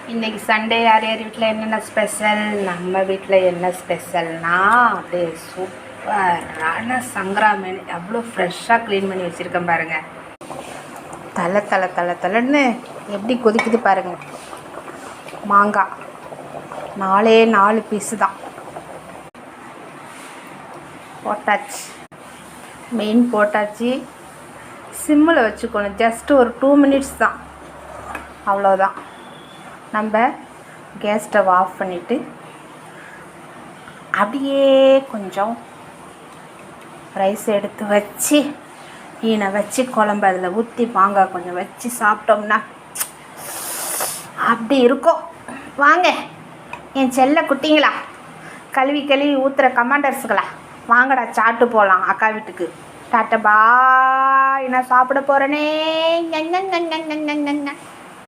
இன்றைக்கி சண்டே யார் யார் வீட்டில் என்னென்ன ஸ்பெஷல்? நம்ம வீட்டில் என்ன ஸ்பெஷல்னா அப்படியே சூப்பரான சங்கரா மீன் எவ்வளோ ஃப்ரெஷ்ஷாக க்ளீன் பண்ணி வச்சுருக்கேன் பாருங்கள். தலைன்னு எப்படி கொதிக்குது பாருங்கள். மாங்காய் 4 பீஸு தான் போட்டாச்சு. மீன் போட்டாச்சு. சிம்மில் வச்சுக்கணும். ஜஸ்ட்டு ஒரு 2 மினிட்ஸ் தான், அவ்வளோதான். நம்ம கேஸ் ஸ்டவ் ஆஃப் பண்ணிவிட்டு அப்படியே கொஞ்சம் ரைஸ் எடுத்து வச்சு மீனை வச்சு குழம்பு அதில் ஊற்றி மாங்காய் கொஞ்சம் வச்சு சாப்பிட்டோம்னா அப்படி இருக்கும். வாங்க என் செல்ல குட்டிங்களா, கழுவி ஊற்றுற கமாண்டர்ஸுங்களா, வாங்கடா சாப்பிட்டு போகலாம் அக்கா வீட்டுக்கு. டாட்டா பாய். நான் சாப்பிட போகிறேனே.